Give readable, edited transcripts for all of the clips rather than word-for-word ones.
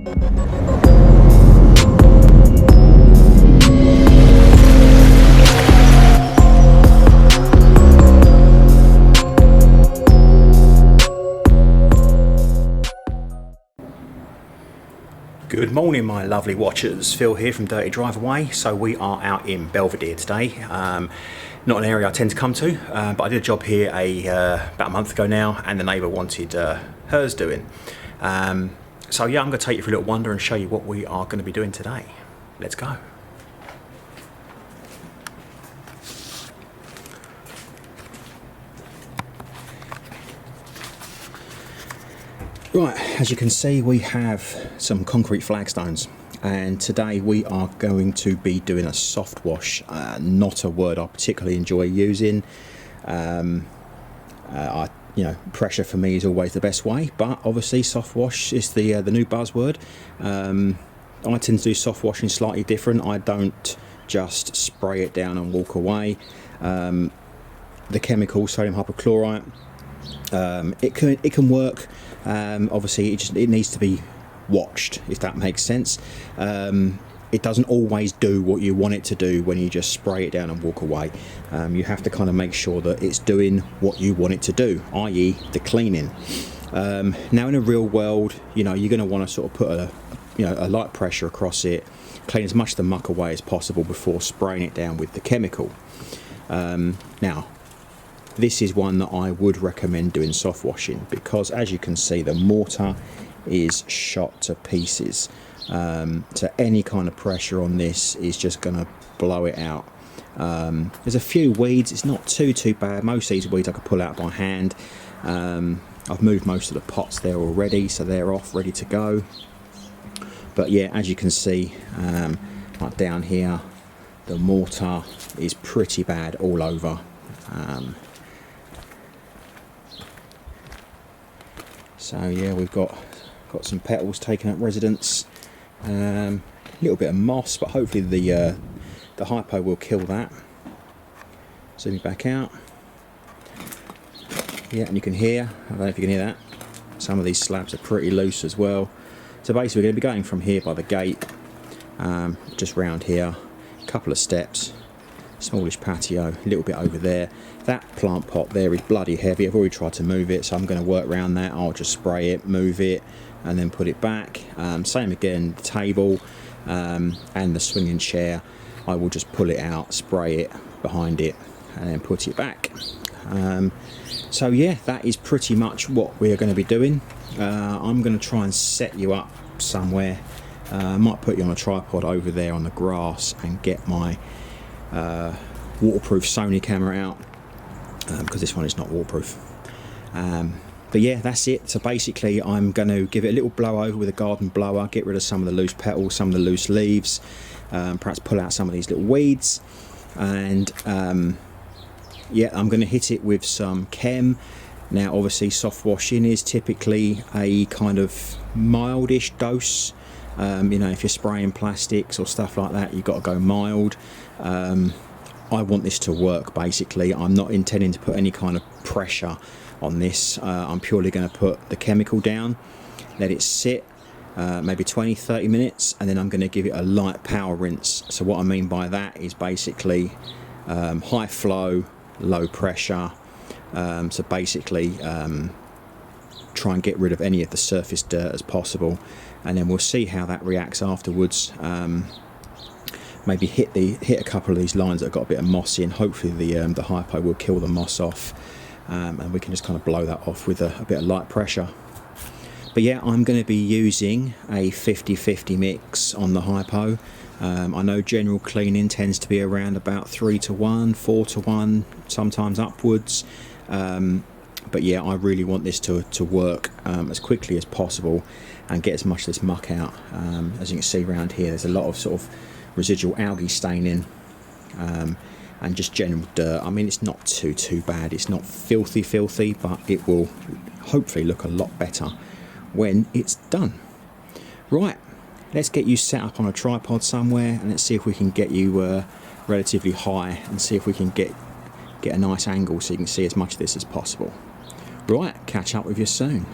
Good morning, my lovely watchers. Phil here from Dirty Drive Away. So we are out in Belvedere today. Not an area I tend to come to, but I did a job here about a month ago now, and the neighbour wanted hers doing. So yeah, I'm going to take you for a little wander and show you what we are going to be doing today. Let's go. Right, as you can see, we have some concrete flagstones, and today we are going to be doing a soft wash. Not a word I particularly enjoy using. Pressure for me is always the best way, but obviously soft wash is the new buzzword. I tend to do soft washing slightly different. I don't just spray it down and walk away. The chemical sodium hypochlorite, it can work. Obviously it needs to be watched, if that makes sense. It doesn't always do what you want it to do when you just spray it down and walk away. You have to kind of make sure that it's doing what you want it to do, i.e. the cleaning. Now in a real world, you're going to want to sort of put a light pressure across it, clean as much of the muck away as possible before spraying it down with the chemical. Now this is one that I would recommend doing soft washing, because as you can see, the mortar is shot to pieces. So any kind of pressure on this is just going to blow it out. There's a few weeds, it's not too bad. Most of these weeds I could pull out by hand. I've moved most of the pots there already, so they're off, ready to go. But yeah, as you can see, like down here, the mortar is pretty bad all over. So yeah, we've got some petals taking up residence. A little bit of moss, but hopefully the hypo will kill that. Zoom it back out. Yeah, and you can hear, I don't know if you can hear that, some of these slabs are pretty loose as well. So basically we're going to be going from here by the gate, just round here, a couple of steps, smallish patio, a little bit over there. That plant pot there is bloody heavy. I've already tried to move it, so I'm going to work around that. I'll just spray it, move it, and then put it back. Same again, the table and the swinging chair. I will just pull it out, spray it behind it, and then put it back. So yeah, that is pretty much what we're going to be doing. I'm going to try and set you up somewhere. I might put you on a tripod over there on the grass and get my waterproof Sony camera out, because this one is not waterproof. But yeah, that's it. So basically I'm going to give it a little blow over with a garden blower, get rid of some of the loose petals, some of the loose leaves, perhaps pull out some of these little weeds, and yeah, I'm going to hit it with some chem. Now obviously soft washing is typically a kind of mildish dose. If you're spraying plastics or stuff like that, you've got to go mild. I want this to work basically. I'm not intending to put any kind of pressure on this. I'm purely going to put the chemical down, let it sit maybe 20-30 minutes, and then I'm going to give it a light power rinse. So what I mean by that is basically high flow, low pressure. So basically try and get rid of any of the surface dirt as possible, and then we'll see how that reacts afterwards. Maybe hit a couple of these lines that have got a bit of moss in. Hopefully the hypo will kill the moss off, and we can just kind of blow that off with a bit of light pressure. But yeah, I'm going to be using a 50-50 mix on the hypo. I know general cleaning tends to be around about 3-to-1, 4-to-1, sometimes upwards. But yeah, I really want this to work as quickly as possible and get as much of this muck out. As you can see around here, there's a lot of sort of residual algae staining, and just general dirt. I mean, it's not too bad. It's not filthy, but it will hopefully look a lot better when it's done. Right, let's get you set up on a tripod somewhere, and let's see if we can get you relatively high, and see if we can get a nice angle so you can see as much of this as possible. Right, catch up with you soon.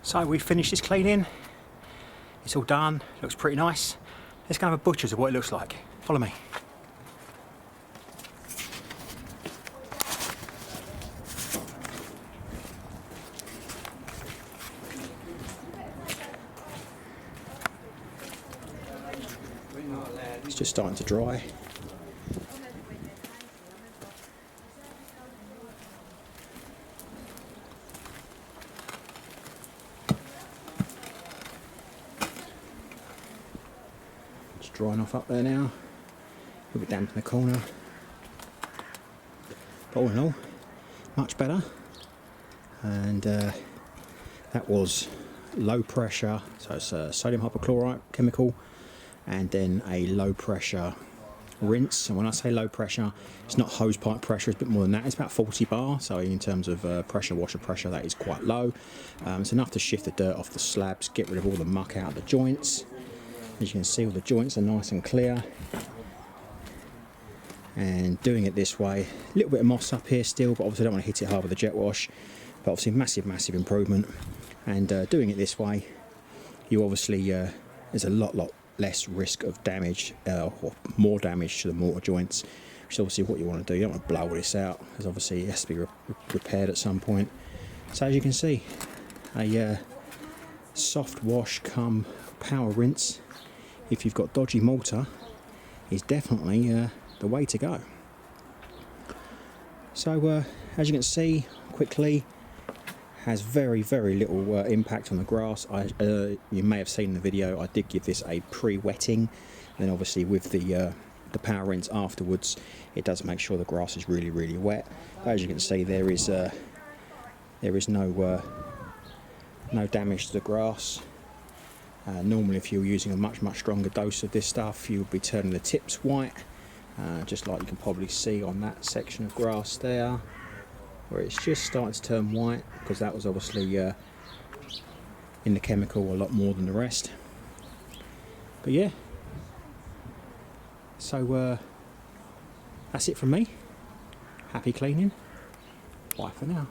So we finished this cleaning. It's all done, looks pretty nice. Let's go have a butcher's of what it looks like. Follow me. It's just starting to dry. It's drying off up there now. A bit damp in the corner. But all in all, much better. And that was low pressure, so it's a sodium hypochlorite chemical, and then a low pressure rinse. And when I say low pressure, it's not hose pipe pressure, it's a bit more than that. It's about 40 bar, so in terms of pressure, washer pressure, that is quite low. It's enough to shift the dirt off the slabs, get rid of all the muck out of the joints. As you can see, all the joints are nice and clear. And doing it this way, a little bit of moss up here still, but obviously I don't want to hit it hard with a jet wash. But obviously massive improvement. And doing it this way, you obviously there's a lot less risk of damage or more damage to the mortar joints, which is obviously what you want to do. You don't want to blow this out, because obviously it has to be repaired at some point. So as you can see, a soft wash come power rinse, if you've got dodgy mortar, is definitely the way to go. So as you can see quickly, has very little impact on the grass. You may have seen in the video, I did give this a pre-wetting, then obviously with the power rinse afterwards, it does make sure the grass is really wet. As you can see, there is no damage to the grass. Normally, if you're using a much stronger dose of this stuff, you'll be turning the tips white, just like you can probably see on that section of grass there, where it's just starting to turn white, because that was obviously in the chemical a lot more than the rest. But yeah, so that's it from me. Happy cleaning. Bye for now.